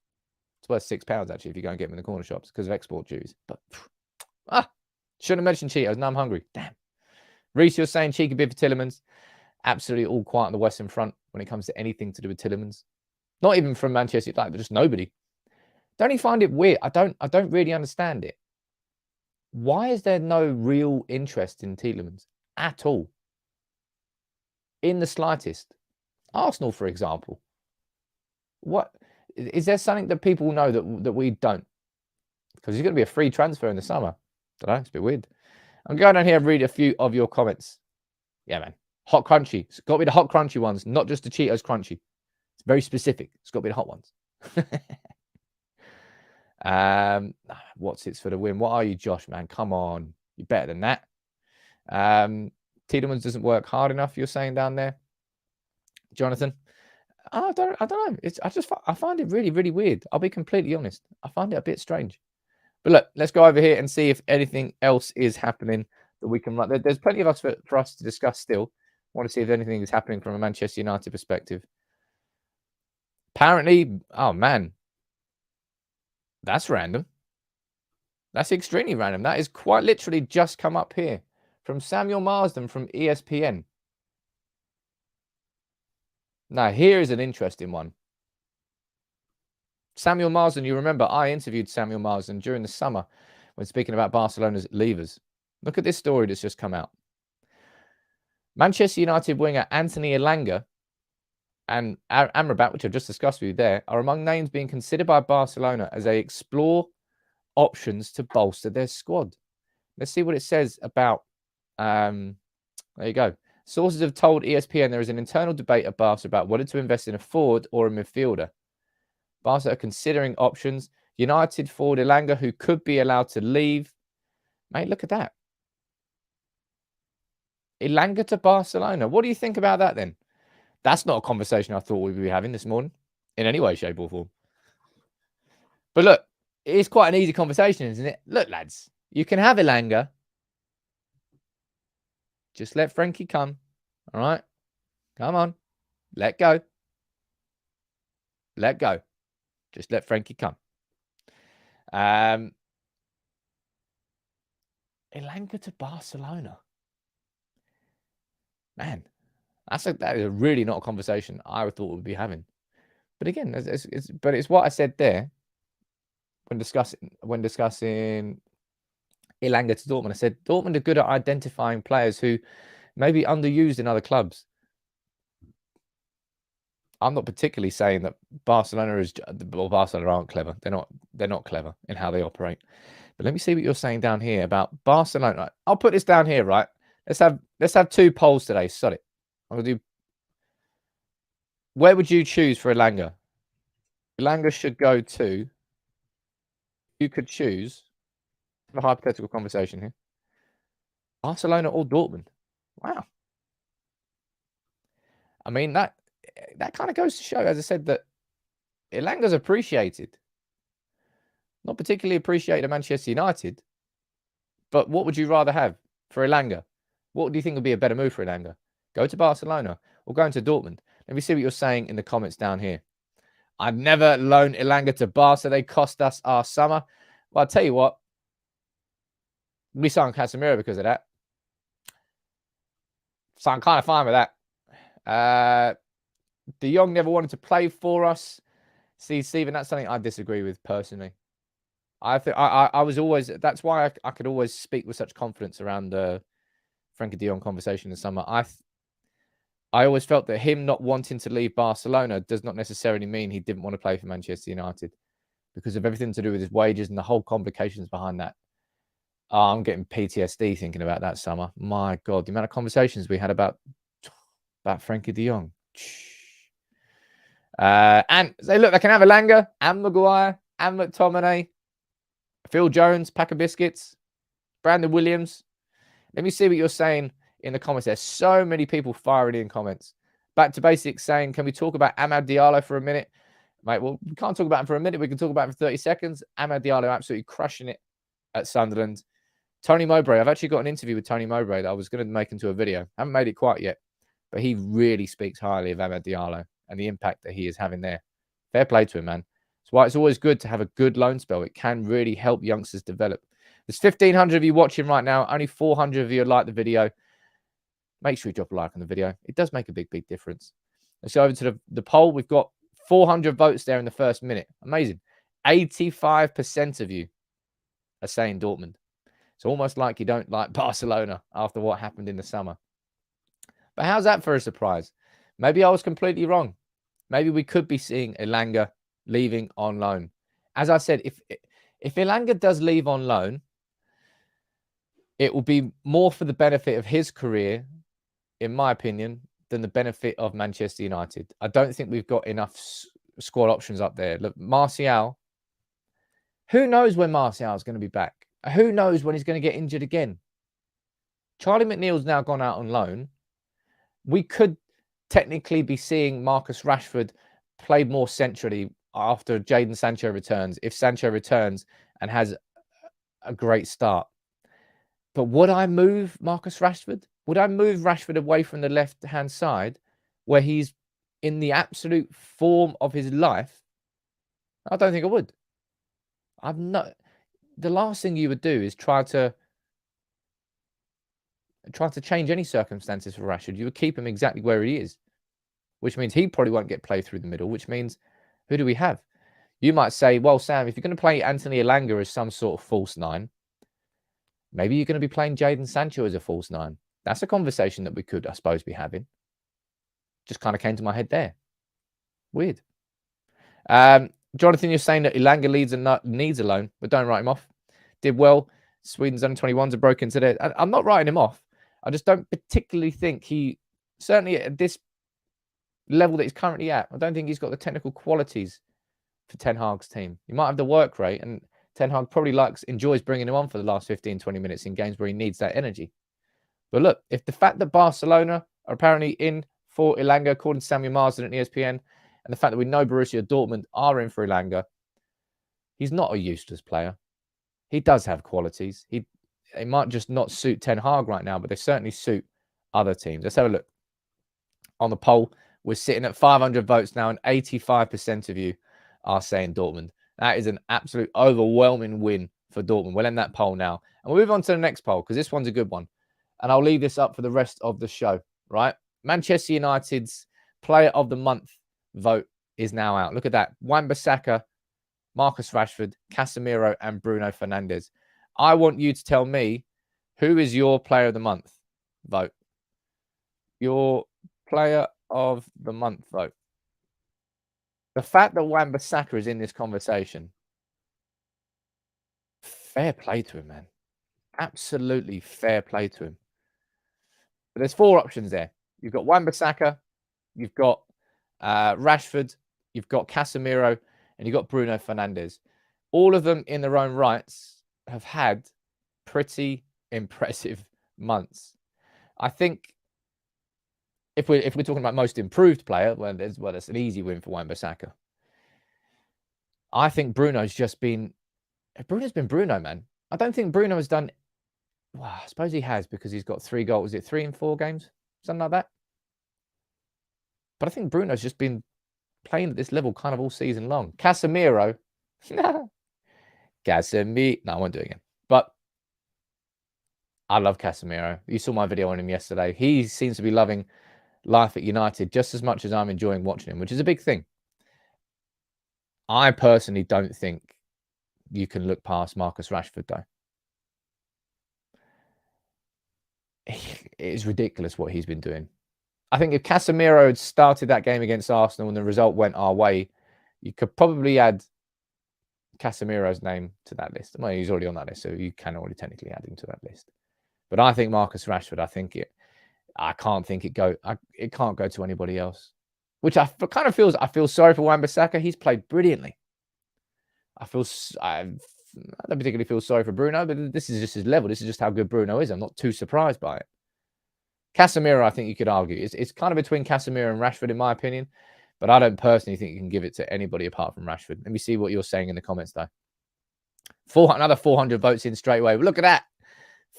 It's worth £6 actually if you go and get them in the corner shops because of export duties. But shouldn't have mentioned Cheetos. Now I'm hungry. Damn. Reese, you're saying cheeky bid for Tielemans. Absolutely all quiet on the Western Front when it comes to anything to do with Tielemans. Not even from Manchester United, like just nobody. Don't you find it weird? I don't really understand it. Why is there no real interest in Tielemans at all? In the slightest. Arsenal, for example. What is there something that people know that we don't? Because he's going to be a free transfer in the summer. I don't know, it's a bit weird. I'm going down here and read a few of your comments. Yeah, man. Hot crunchy. It's got to be the hot crunchy ones, not just the Cheetos crunchy. It's very specific. It's got to be the hot ones. What's it for the win? What are you, Josh, man? Come on. You're better than that. Tielemans doesn't work hard enough, you're saying down there. Jonathan. I don't know. I find it really, really weird. I'll be completely honest. I find it a bit strange. But look, let's go over here and see if anything else is happening that we can run. There's plenty of us for us to discuss still. I want to see if anything is happening from a Manchester United perspective. Apparently, oh man, that's random. That's extremely random. That is quite literally just come up here from Samuel Marsden from ESPN. Now, here is an interesting one. Samuel Marsden, you remember I interviewed Samuel Marsden during the summer when speaking about Barcelona's levers. Look at this story that's just come out. Manchester United winger Anthony Elanga and Amrabat, which I've just discussed with you there, are among names being considered by Barcelona as they explore options to bolster their squad. Let's see what it says about... there you go. Sources have told ESPN there is an internal debate at Barca about whether to invest in a forward or a midfielder. Barca are considering options. United forward Elanga, who could be allowed to leave. Mate, look at that. Elanga to Barcelona. What do you think about that then? That's not a conversation I thought we'd be having this morning in any way, shape or form. But look, it's quite an easy conversation, isn't it? Look, lads, you can have Elanga. Just let Frankie come. All right? Come on. Let go. Let go. Just let Frankie come. Elanga to Barcelona. Man, That is really not a conversation I thought we'd be having. But again, it's what I said there when discussing Elanga to Dortmund. I said Dortmund are good at identifying players who may be underused in other clubs. I'm not particularly saying that Barcelona aren't clever. They're not clever in how they operate. But let me see what you're saying down here about Barcelona. I'll put this down here, right? Let's have 2 polls today. Sod it. I'm gonna do. Where would you choose for Elanga? Elanga should go to. You could choose. Have a hypothetical conversation here. Barcelona or Dortmund? Wow. I mean that kind of goes to show, as I said, that Elanga's appreciated. Not particularly appreciated at Manchester United. But what would you rather have for Elanga? What do you think would be a better move for Elanga? Go to Barcelona or go into Dortmund? Let me see what you're saying in the comments down here. I'd never loan Elanga to Barca. They cost us our summer. Well, I'll tell you what. We signed Casemiro because of that. So I'm kind of fine with that. De Jong never wanted to play for us. See, Stephen, that's something I disagree with personally. I think I was always. That's why I could always speak with such confidence around the Frenkie de Jong conversation in the summer. I always felt that him not wanting to leave Barcelona does not necessarily mean he didn't want to play for Manchester United because of everything to do with his wages and the whole complications behind that. I'm getting PTSD thinking about that summer. My God, the amount of conversations we had about Frenkie de Jong. And say, look, they can have Elanga and Maguire and McTominay, Phil Jones, pack of biscuits, Brandon Williams. Let me see what you're saying in the comments. There's so many people firing in comments. Back to basics saying, can we talk about Amad Diallo for a minute? Mate, well, we can't talk about him for a minute. We can talk about him for 30 seconds. Amad Diallo absolutely crushing it at Sunderland. Tony Mowbray. I've actually got an interview with Tony Mowbray that I was going to make into a video. Haven't made it quite yet. But he really speaks highly of Amad Diallo and the impact that he is having there. Fair play to him, man. That's why it's always good to have a good loan spell. It can really help youngsters develop. There's 1,500 of you watching right now. Only 400 of you like the video. Make sure you drop a like on the video. It does make a big, big difference. Let's go over to the poll. We've got 400 votes there in the first minute. Amazing. 85% of you are saying Dortmund. It's almost like you don't like Barcelona after what happened in the summer. But how's that for a surprise? Maybe I was completely wrong. Maybe we could be seeing Elanga leaving on loan. As I said, if Elanga does leave on loan, it will be more for the benefit of his career, in my opinion, than the benefit of Manchester United. I don't think we've got enough squad options up there. Look, Martial, who knows when Martial is going to be back? Who knows when he's going to get injured again? Charlie McNeil's now gone out on loan. We could technically be seeing Marcus Rashford play more centrally after Jadon Sancho returns, if Sancho returns and has a great start. But would I move Marcus Rashford? Would I move Rashford away from the left-hand side where he's in the absolute form of his life? I don't think I would. The last thing you would do is try to change any circumstances for Rashford. You would keep him exactly where he is, which means he probably won't get played through the middle, which means who do we have? You might say, well, Sam, if you're going to play Anthony Elanga as some sort of false nine, maybe you're going to be playing Jadon Sancho as a false nine. That's a conversation that we could, I suppose, be having. Just kind of came to my head there. Weird. Jonathan, you're saying that Elanga needs a loan, but don't write him off. Did well. Sweden's under 21s are broken today. I'm not writing him off. I just don't particularly think he, certainly at this level that he's currently at, I don't think he's got the technical qualities for Ten Hag's team. He might have the work rate, and Ten Hag probably enjoys bringing him on for the last 15, 20 minutes in games where he needs that energy. But look, if the fact that Barcelona are apparently in for Elanga, according to Samuel Marsden at ESPN, and the fact that we know Borussia Dortmund are in for Elanga, he's not a useless player. He does have qualities. He might just not suit Ten Hag right now, but they certainly suit other teams. Let's have a look. On the poll, we're sitting at 500 votes now, and 85% of you are saying Dortmund. That is an absolute overwhelming win for Dortmund. We'll end that poll now. And we'll move on to the next poll, because this one's a good one. And I'll leave this up for the rest of the show, right? Manchester United's Player of the Month vote is now out. Look at that. Wan-Bissaka, Marcus Rashford, Casemiro, and Bruno Fernandes. I want you to tell me, who is your Player of the Month vote? Your Player of the Month vote. The fact that Wan-Bissaka is in this conversation, fair play to him, man. Absolutely fair play to him. But there's 4 options there. You've got Wan-Bissaka, you've got Rashford, you've got Casemiro, and you've got Bruno Fernandes. All of them in their own rights have had pretty impressive months. I think if we're talking about most improved player, that's an easy win for Wan-Bissaka. I think Bruno's been Bruno, man. I don't think Bruno has done. Well, I suppose he has, because he's got 3 goals. Is it 3 in 4 games? Something like that. But I think Bruno's just been playing at this level kind of all season long. Casemiro. Casemiro. No, I won't do it again. But I love Casemiro. You saw my video on him yesterday. He seems to be loving life at United just as much as I'm enjoying watching him, which is a big thing. I personally don't think you can look past Marcus Rashford, though. It is ridiculous what he's been doing. I think if Casemiro had started that game against Arsenal and the result went our way, you could probably add Casemiro's name to that list. Well, he's already on that list, so you can already technically add him to that list. But I think Marcus Rashford, I can't go to anybody else. Which I feel sorry for Wan-Bissaka. He's played brilliantly. I don't particularly feel sorry for Bruno, but this is just his level. This is just how good Bruno is. I'm not too surprised by it. Casemiro, I think you could argue. It's kind of between Casemiro and Rashford, in my opinion. But I don't personally think you can give it to anybody apart from Rashford. Let me see what you're saying in the comments, though. Another 400 votes in straight away. Look at that.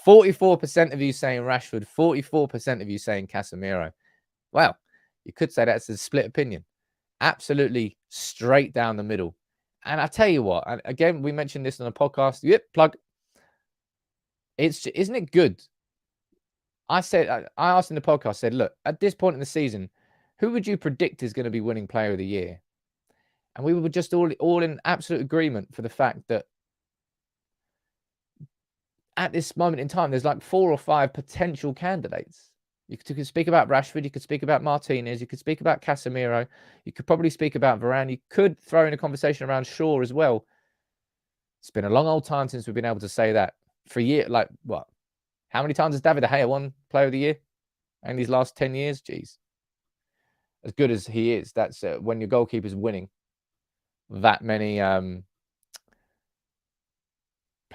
44% of you saying Rashford, 44% of you saying Casemiro. Well, you could say that's a split opinion. Absolutely straight down the middle. And I tell you what, and again, we mentioned this on a podcast. Yep, plug. Isn't it good? I asked in the podcast, said, look, at this point in the season, who would you predict is going to be winning Player of the Year? And we were just all in absolute agreement for the fact that at this moment in time, there's like 4 or 5 potential candidates. You could speak about Rashford. You could speak about Martinez. You could speak about Casemiro. You could probably speak about Varane. You could throw in a conversation around Shaw as well. It's been a long old time since we've been able to say that. For a year, like what? How many times has David De Gea won Player of the Year in these last 10 years? Jeez. As good as he is, that's when your goalkeeper's winning that many Player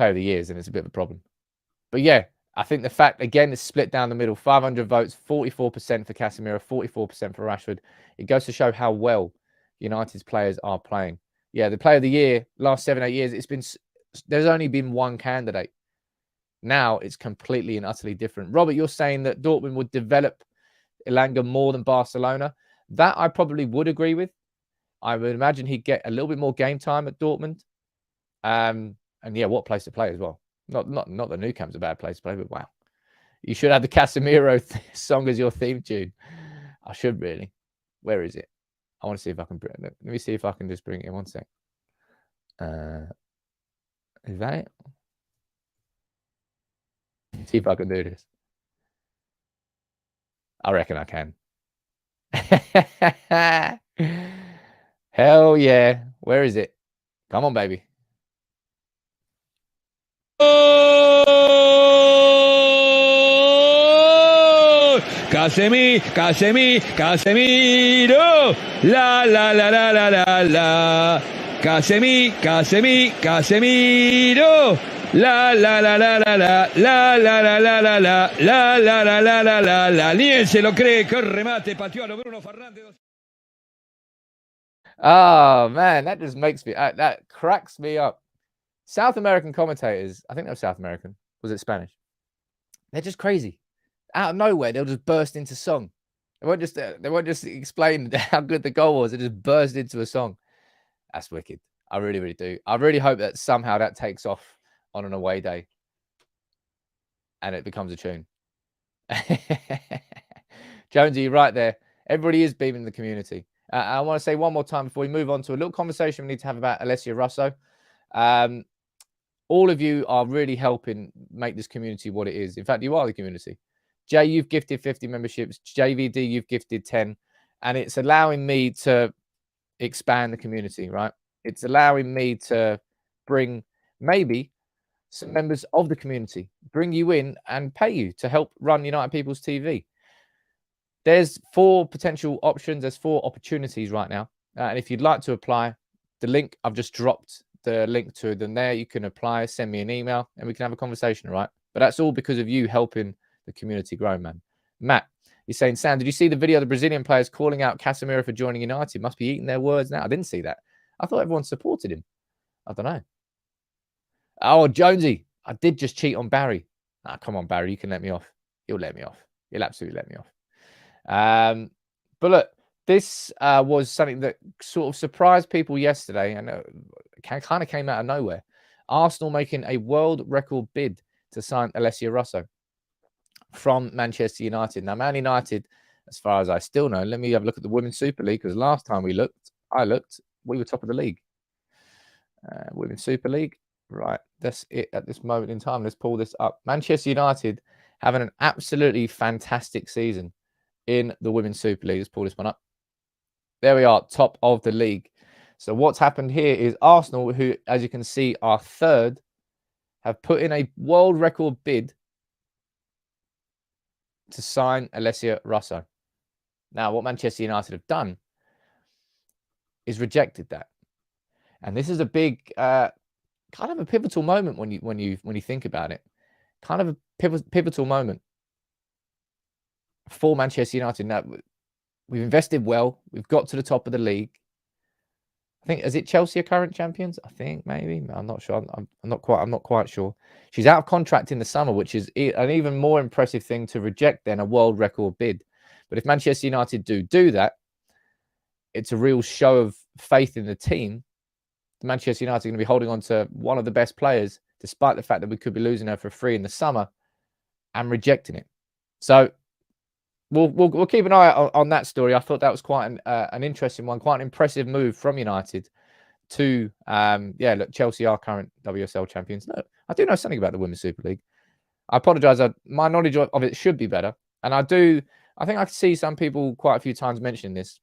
of the Years, and it's a bit of a problem. But yeah, I think the fact, again, it's split down the middle. 500 votes, 44% for Casemiro, 44% for Rashford. It goes to show how well United's players are playing. Yeah, the Player of the Year, last 7-8 years, there's only been one candidate. Now it's completely and utterly different. Robert, you're saying that Dortmund would develop Elanga more than Barcelona. That I probably would agree with. I would imagine he'd get a little bit more game time at Dortmund. And yeah, what place to play as well. Not that Nou Camp's a bad place to play, but wow. You should have the Casemiro song as your theme tune. I should really. Where is it? I want to see if I can bring it. Let me see if I can just bring it in 1 sec. Is that it? See if I can do this. I reckon I can. Hell yeah. Where is it? Come on, baby. Casemiro, la la la la la la la, Casemiro, la la la la la la, la la la la la la, la la la la la la la, ni él se lo cree, que remate, pateó a lo Bruno Fernandes. Oh man, that just makes me, that cracks me up. South American commentators, I think they're South American. Was it Spanish? They're just crazy. Out of nowhere, they'll just burst into song. They won't just explain how good the goal was. They just burst into a song. That's wicked. I really, really do. I really hope that somehow that takes off on an away day and it becomes a tune. Jonesy, you're right there. Everybody is beaming the community. I want to say one more time before we move on to a little conversation we need to have about Alessia Russo. All of you are really helping make this community what it is. In fact, you are the community. Jay, you've gifted 50 memberships. JVD, you've gifted 10. And it's allowing me to expand the community, right? It's allowing me to bring maybe some members of the community, bring you in and pay you to help run United People's TV. There's 4 potential options. There's 4 opportunities right now. And if you'd like to apply, the link, I've just dropped the link to them there. You can apply, send me an email, and we can have a conversation, right? But that's all because of you helping the community grow, man. Matt, you're saying, Sam, did you see the video of the Brazilian players calling out Casemiro for joining United? Must be eating their words now. I didn't see that. I thought everyone supported him. I don't know. Oh, Jonesy, I did just cheat on Barry. Ah, come on, Barry, you can let me off. You'll let me off. You'll absolutely let me off. But look, this was something that sort of surprised people yesterday, and kind of came out of nowhere. Arsenal making a world record bid to sign Alessia Russo from Manchester United. Now, Man United, as far as I still know, let me have a look at the Women's Super League, because last time we were top of the league. Women's Super League, right? That's it at this moment in time. Let's pull this up. Manchester United having an absolutely fantastic season in the Women's Super League. Let's pull this one up. There we are, top of the league. So what's happened here is Arsenal, who, as you can see, are third, have put in a world record bid to sign Alessia Russo. Now, what Manchester United have done is rejected that. And this is a big, kind of a pivotal moment when you think about it. Kind of a pivotal moment for Manchester United. Now, we've invested well. We've got to the top of the league. I think, is it Chelsea are current champions? I think maybe. I'm not sure. I'm not quite sure. She's out of contract in the summer, which is an even more impressive thing to reject than a world record bid. But if Manchester United do that, it's a real show of faith in the team. Manchester United are going to be holding on to one of the best players, despite the fact that we could be losing her for free in the summer, and rejecting it. So we'll keep an eye on that story. I thought that was quite an interesting one, quite an impressive move from United to, look, Chelsea are current WSL champions. No, I do know something about the Women's Super League. I apologise. My knowledge of it should be better. And I think I see some people quite a few times mentioning this.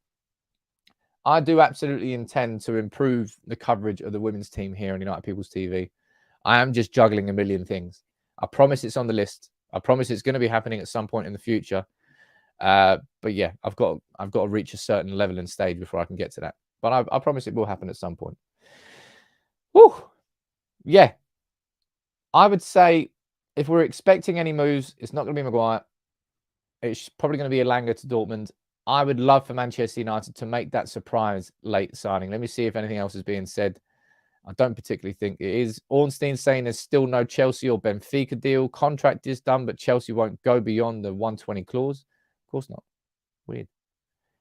I do absolutely intend to improve the coverage of the women's team here on United People's TV. I am just juggling a million things. I promise it's on the list. I promise it's going to be happening at some point in the future. But yeah, I've got to reach a certain level and stage before I can get to that. But I promise it will happen at some point. Whew. Yeah. I would say if we're expecting any moves, it's not going to be Maguire. It's probably going to be Elanga to Dortmund. I would love for Manchester United to make that surprise late signing. Let me see if anything else is being said. I don't particularly think it is. Ornstein saying there's still no Chelsea or Benfica deal. Contract is done, but Chelsea won't go beyond the 120 clause. Of course not. Weird.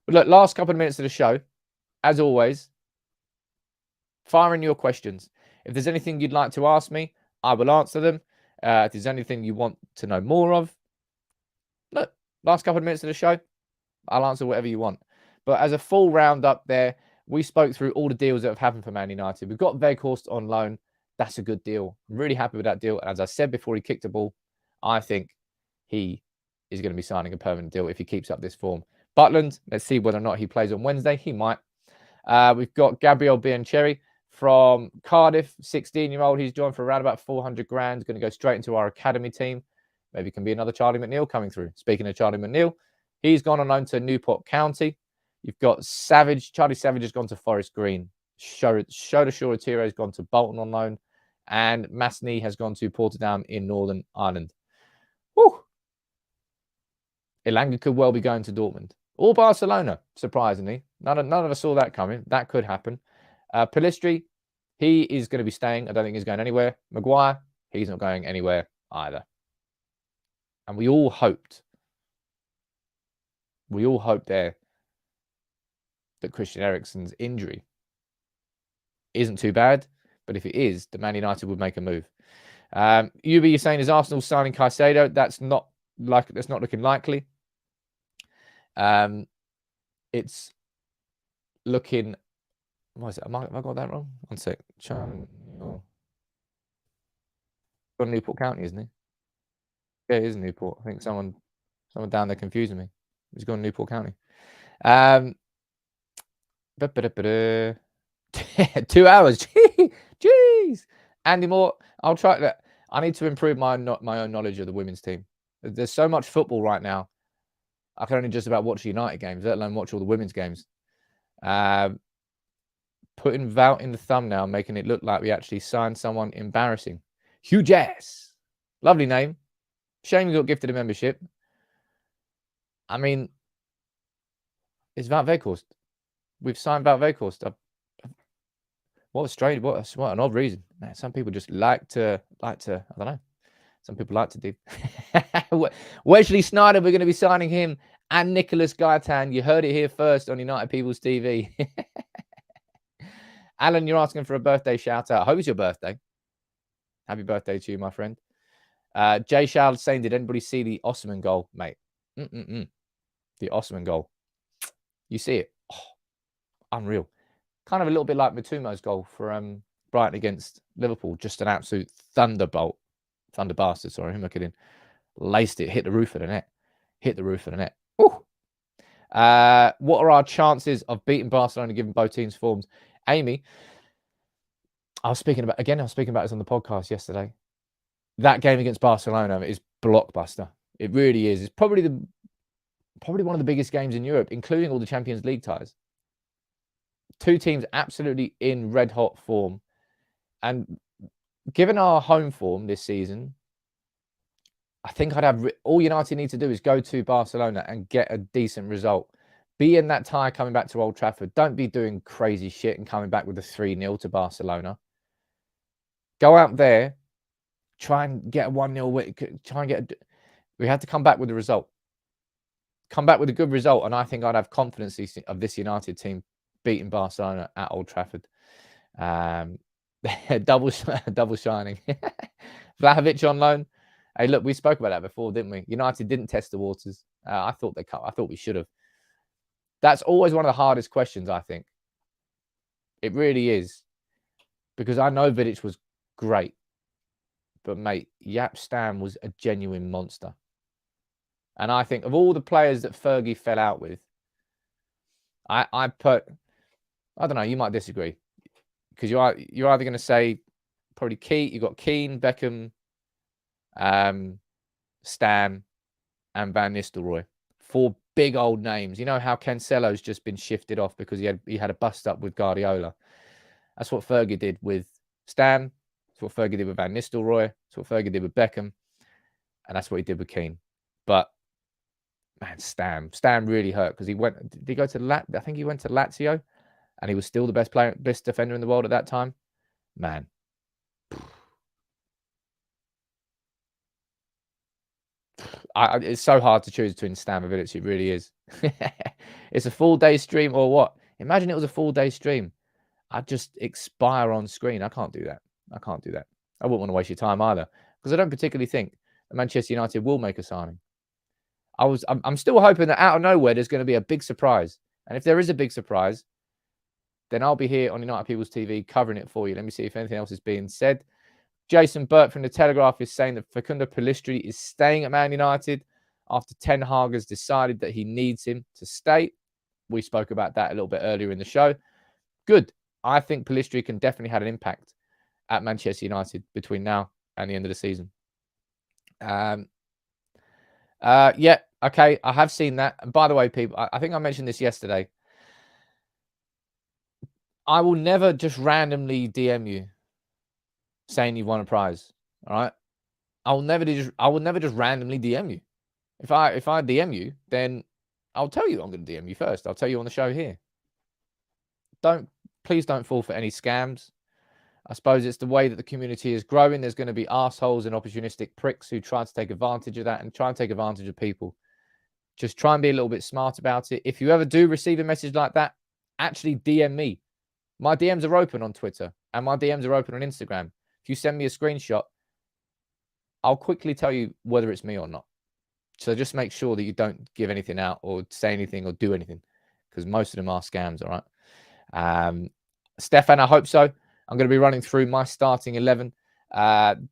But look, last couple of minutes of the show. As always, fire in your questions. If there's anything you'd like to ask me, I will answer them. If there's anything you want to know more of, look, last couple of minutes of the show, I'll answer whatever you want. But as a full roundup there, we spoke through all the deals that have happened for Man United. We've got Weghorst on loan. That's a good deal. I'm really happy with that deal. And as I said before he kicked the ball, I think he is going to be signing a permanent deal if he keeps up this form. Butland, let's see whether or not he plays on Wednesday. He might. We've got Gabriel Biancheri from Cardiff, 16-year-old. He's joined for around about 400 grand. Going to go straight into our academy team. Maybe can be another Charlie McNeil coming through. Speaking of Charlie McNeil, he's gone on loan to Newport County. You've got Savage. Charlie Savage has gone to Forest Green. Shota Shoretiro has gone to Bolton on loan. And Masney has gone to Portadown in Northern Ireland. Whew. Elanga could well be going to Dortmund. Or Barcelona, surprisingly. None of us saw that coming. That could happen. Pellistri, he is going to be staying. I don't think he's going anywhere. Maguire, he's not going anywhere either. And we all hoped there that Christian Eriksen's injury isn't too bad, but if it is, the Man United would make a move. You're saying is Arsenal signing Caicedo? That's not looking likely. It's looking. What is it? Have I got that wrong? One sec. Got Newport County, isn't he? Yeah, it is Newport. I think someone down there confusing me. He's gone Newport County. 2 hours. Jeez. Andy Moore, I'll try that. I need to improve my own knowledge of the women's team. There's so much football right now. I can only just about watch United games, let alone watch all the women's games. Putting Wout in the thumbnail, making it look like we actually signed someone embarrassing. Hugh Jess. Lovely name. Shame you got gifted a membership. I mean, it's Wout Weghorst. We've signed Wout Weghorst. What a strange, what an odd reason. Man, some people just like to, I don't know. Some people like to do. Wesley Sneijder, we're going to be signing him, and Nicholas Gaitan. You heard it here first on United People's TV. Alan, you're asking for a birthday shout out. I hope it's your birthday. Happy birthday to you, my friend. Jay Charles saying, did anybody see the Osman goal, mate? The Osman goal. You see it? Oh, unreal. Kind of a little bit like Matumo's goal for Brighton against Liverpool. Just an absolute thunderbolt. Thunder bastard, sorry. Who am I kidding? Laced it, hit the roof of the net. Ooh. What are our chances of beating Barcelona given both teams' forms? Amy, I was speaking about this on the podcast yesterday. That game against Barcelona is blockbuster. It really is. It's probably one of the biggest games in Europe, including all the Champions League ties. Two teams absolutely in red hot form. And given our home form this season, I think all United need to do is go to Barcelona and get a decent result. Be in that tie coming back to Old Trafford. Don't be doing crazy shit and coming back with a 3-0 to Barcelona. Go out there, try and get a 1-0. We have to come back with a result. Come back with a good result, and I think I'd have confidence of this United team beating Barcelona at Old Trafford. Double shining. Vlahovic on loan. Hey, look, we spoke about that before, didn't we? United didn't test the waters. I thought we should have. That's always one of the hardest questions, I think. It really is. Because I know Vidic was great. But, mate, Jaap Stam was a genuine monster. And I think of all the players that Fergie fell out with, I don't know, you might disagree. Because you're either going to say probably you got Keane, Beckham, Stam, and Van Nistelrooy. 4 big old names. You know how Cancelo's just been shifted off because he had a bust up with Guardiola. That's what Fergie did with Stam. That's what Fergie did with Van Nistelrooy. That's what Fergie did with Beckham. And that's what he did with Keane. But, man, Stam really hurt because did he go to I think he went to Lazio, and he was still the best defender in the world at that time. Man. It's so hard to choose between Stam and Vidic. It really is. It's a full day stream or what? Imagine it was a full day stream. I'd just expire on screen. I can't do that. I wouldn't want to waste your time either because I don't particularly think that Manchester United will make a signing. I'm still hoping that out of nowhere there's going to be a big surprise. And if there is a big surprise, then I'll be here on United People's TV covering it for you. Let me see if anything else is being said. Jason Burt from The Telegraph is saying that Facundo Pellistri is staying at Man United after Ten Hag has decided that he needs him to stay. We spoke about that a little bit earlier in the show. Good. I think Pellistri can definitely have an impact at Manchester United between now and the end of the season. Yeah, okay. I have seen that. And by the way, people, I think I mentioned this yesterday. I will never just randomly DM you saying you've won a prize. All right. I will never just randomly DM you. If I DM you, then I'll tell you I'm going to DM you first. I'll tell you on the show here. Please don't fall for any scams. I suppose it's the way that the community is growing. There's going to be assholes and opportunistic pricks who try to take advantage of that and try and take advantage of people. Just try and be a little bit smart about it. If you ever do receive a message like that, actually DM me. My DMs are open on Twitter and my DMs are open on Instagram. If you send me a screenshot, I'll quickly tell you whether it's me or not. So just make sure that you don't give anything out or say anything or do anything, because most of them are scams, all right? Stefan, I hope so. I'm going to be running through my starting 11. Ten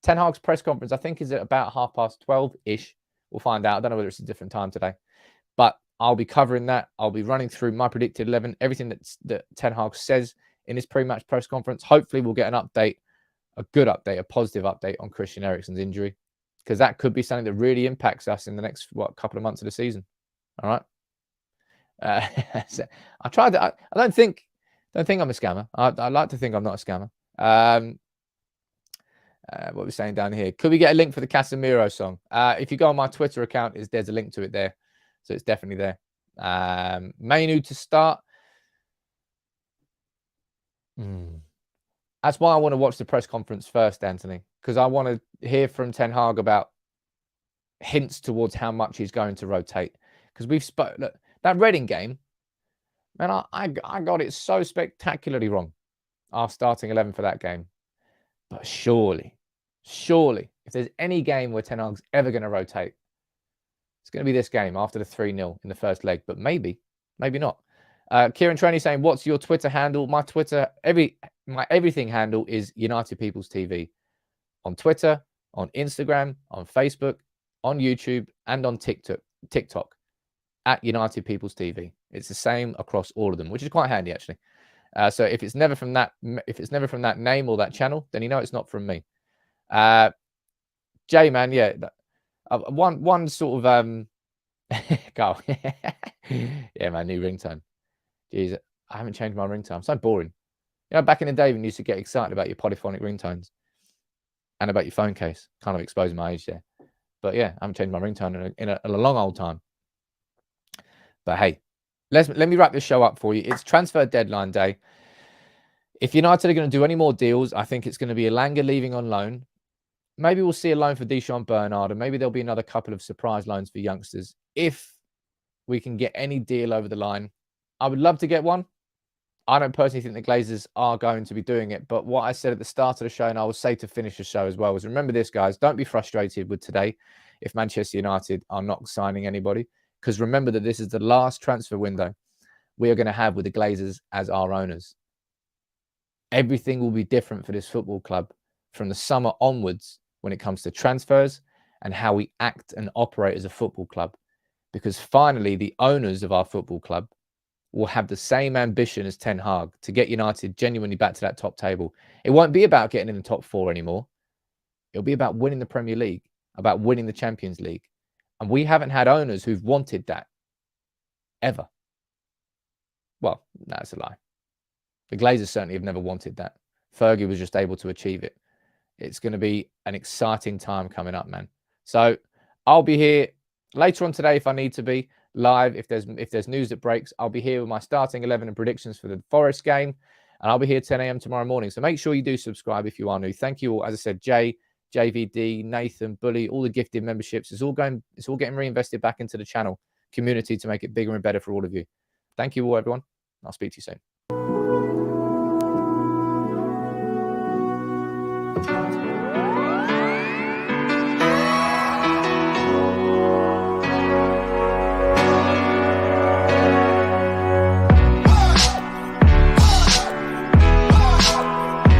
Hag's press conference, I think, is at about 12:30-ish. We'll find out. I don't know whether it's a different time today, but I'll be covering that. I'll be running through my predicted 11, everything that Ten Hag says in his pre-match press conference. Hopefully, we'll get an update, a good update, a positive update on Christian Eriksen's injury, because that could be something that really impacts us in the next couple of months of the season. All right. So I tried to. I don't think I'm a scammer. I like to think I'm not a scammer. What we're saying down here. Could we get a link for the Casemiro song? If you go on my Twitter account, there's a link to it there. So it's definitely there. Mainu to start. That's why I want to watch the press conference first, Anthony, because I want to hear from Ten Hag about hints towards how much he's going to rotate. Because look, that Reading game, man, I got it so spectacularly wrong. Our starting 11 for that game. But surely, if there's any game where Ten Hag's ever going to rotate, it's going to be this game after the 3-0 in the first leg. But maybe not. Kieran Traney saying, what's your Twitter handle? My Twitter, my everything handle is United People's TV. On Twitter, on Instagram, on Facebook, on YouTube, and on TikTok at United People's TV. It's the same across all of them, which is quite handy, actually. So if it's never from that name or that channel, then you know it's not from me. Jay, man, yeah, one sort of go. Yeah, man, new ringtone. Jeez, I haven't changed my ringtone. I'm so boring. You know, back in the day when you used to get excited about your polyphonic ringtones and about your phone case, kind of exposing my age there. But yeah, I haven't changed my ringtone in a long old time. But hey, let me wrap this show up for you. It's transfer deadline day. If United are going to do any more deals, I think it's going to be Elanga leaving on loan. Maybe we'll see a loan for Deschamps Bernard, and maybe there'll be another couple of surprise loans for youngsters. If we can get any deal over the line, I would love to get one. I don't personally think the Glazers are going to be doing it. But what I said at the start of the show, and I will say to finish the show as well, is remember this, guys. Don't be frustrated with today if Manchester United are not signing anybody. Because remember that this is the last transfer window we are going to have with the Glazers as our owners. Everything will be different for this football club from the summer onwards when it comes to transfers and how we act and operate as a football club. Because finally, the owners of our football club will have the same ambition as Ten Hag to get United genuinely back to that top table. It won't be about getting in the top 4 anymore. It'll be about winning the Premier League, about winning the Champions League. And we haven't had owners who've wanted that ever. Well, that's a lie. The Glazers certainly have never wanted that. Fergie was just able to achieve it. It's going to be an exciting time coming up, man. So I'll be here later on today if I need to be live. If there's news that breaks, I'll be here with my starting 11 and predictions for the Forest game. And I'll be here 10 a.m. tomorrow morning. So make sure you do subscribe if you are new. Thank you all. As I said, Jay, JVD, Nathan, Bully, all the gifted memberships. It's all getting reinvested back into the channel community to make it bigger and better for all of you. Thank you all, everyone. I'll speak to you soon.